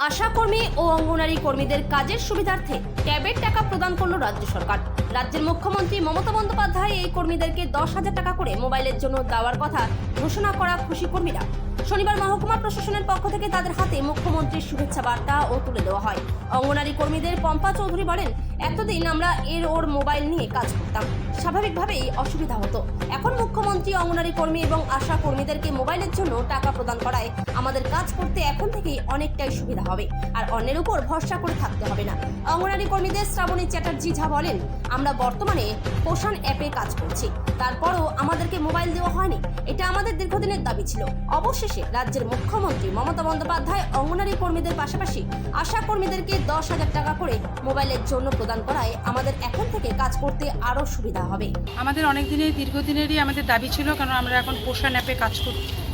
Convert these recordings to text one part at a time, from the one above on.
আশাকর্মী ও অঙ্গনারী কর্মীদের কাজের সুবিধার্থে ট্যাবের টাকা প্রদান করল রাজ্য সরকার। রাজ্যের মুখ্যমন্ত্রী মমতা বন্দ্যোপাধ্যায় এই কর্মীদেরকে 10,000 টাকা করে মোবাইলের জন্য দেওয়ার কথা ঘোষণা করা খুশি কর্মীরা। শনিবার মহকুমা প্রশাসনের পক্ষ থেকে তাদের হাতে মুখ্যমন্ত্রীর শুভেচ্ছা বার্তা ও তুলে দেওয়া হয়। অঙ্গনারী কর্মীদের পম্পা চৌধুরী বলেন, এতদিন আমরা ওর মোবাইল নিয়ে কাজ করতাম, স্বাভাবিকভাবেই অসুবিধা হতো। এখন মুখ্যমন্ত্রী অঙ্গনারী কর্মী এবং আশা কর্মীদেরকে মোবাইলের জন্য টাকা প্রদান করায় আমাদের কাজ করতে এখন থেকেই অনেকটাই সুবিধা হবে, আর অন্যের উপর ভরসা করে থাকতে হবে না। অঙ্গনারী কর্মীদের শ্রাবণী চ্যাটার্জি ঝা বলেন, আমরা বর্তমানে পোষণ অ্যাপে কাজ করছি, তারপরও আমাদেরকে মোবাইল দেওয়া হয়নি। এটা আমাদের দীর্ঘদিনের দাবি ছিল। অবশেষে রাজ্যের মুখ্যমন্ত্রী মমতা বন্দ্যোপাধ্যায় অঙ্গনারী কর্মীদের পাশাপাশি আশা কর্মীদেরকে 10,000 টাকা করে মোবাইলের জন্য প্রদান করায় আমাদের এখন থেকে কাজ করতে আরও সুবিধা হবে। আমাদের অনেক দিনের দীর্ঘদিনেরই আমাদের দাবি ছিল, কারণ আমরা এখন পোষণ অ্যাপে কাজ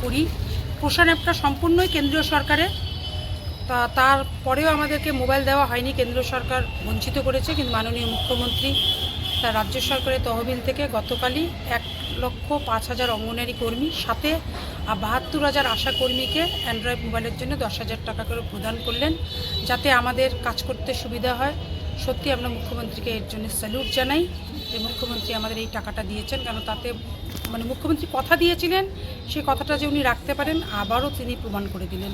করি। পোষণ অ্যাপটা সম্পূর্ণই কেন্দ্রীয় সরকারের, তারপরেও আমাদেরকে মোবাইল দেওয়া হয়নি। কেন্দ্র সরকার বঞ্চিত করেছে, কিন্তু মাননীয় মুখ্যমন্ত্রী তার রাজ্য সরকারের তহবিল থেকে গতকালই 1,05,000 অঙ্গনারী কর্মী সাথে 72,000 আশা কর্মীকে অ্যান্ড্রয়েড মোবাইলের জন্য 10,000 টাকা করে প্রদান করলেন, যাতে আমাদের কাজ করতে সুবিধা হয়। সত্যি আমরা মুখ্যমন্ত্রীকে এর জন্য স্যালুট জানাই যে মুখ্যমন্ত্রী আমাদের এই টাকাটা দিয়েছেন, কারণ তাতে মুখ্যমন্ত্রী কথা দিয়েছিলেন, সেই কথাটা যে উনি রাখতে পারেন আবারও তিনি প্রমাণ করে দিলেন।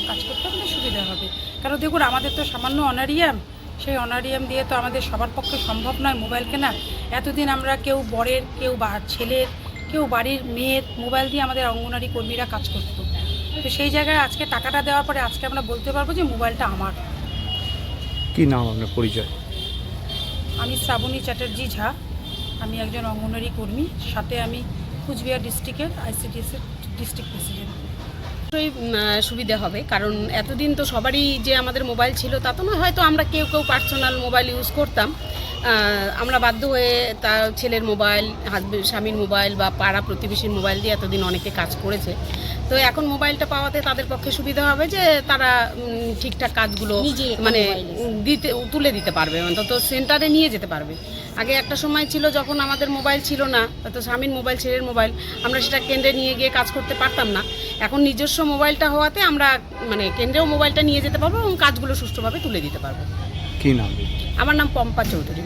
কাজ করতে আমাদের সুবিধা হবে, কারণ দেখুন আমাদের তো সামান্য অনারিয়াম, সেই অনারিয়াম দিয়ে তো আমাদের সবার পক্ষে সম্ভব নয় মোবাইল কেনা। এতদিন আমরা কেউ বরের, কেউ ছেলের, কেউ বাড়ির মেয়ের মোবাইল দিয়ে আমাদের অঙ্গনারী কর্মীরা কাজ করতো। তো সেই জায়গায় আজকে টাকাটা দেওয়ার পরে আজকে আমরা বলতে পারবো যে মোবাইলটা আমার। কি নাম আপনার, পরিচয়? আমি শ্রাবণী চ্যাটার্জি ঝা, আমি একজন অঙ্গনারী কর্মী, সাথে আমি কুচবিহার ডিস্ট্রিক্টের ICDS-এর ডিস্ট্রিক্ট প্রেসিডেন্ট। সুবিধা হবে, কারণ এতদিন তো সবারই যে আমাদের মোবাইল ছিল তা তো নয়, হয়তো আমরা কেউ পার্সোনাল মোবাইল ইউজ করতাম। আমরা বাধ্য হয়ে তার ছেলের মোবাইল, স্বামীর মোবাইল বা পাড়া প্রতিবেশীর মোবাইল দিয়ে এতদিন অনেকে কাজ করেছে। তো এখন মোবাইলটা পাওয়াতে তাদের পক্ষে সুবিধা হবে যে তারা ঠিকঠাক কাজগুলো তুলে দিতে পারবে, অন্তত সেন্টারে নিয়ে যেতে পারবে। আগে একটা সময় ছিল যখন আমাদের মোবাইল ছিল না, তো স্বামীর মোবাইল, ছেলের মোবাইল, আমরা সেটা কেন্দ্রে নিয়ে গিয়ে কাজ করতে পারতাম না। এখন নিজস্ব মোবাইলটা হওয়াতে আমরা কেন্দ্রেও মোবাইলটা নিয়ে যেতে পারবো এবং কাজগুলো সুষ্ঠুভাবে তুলে দিতে পারবো। কি নাম? আমার নাম পম্পা চৌধুরী।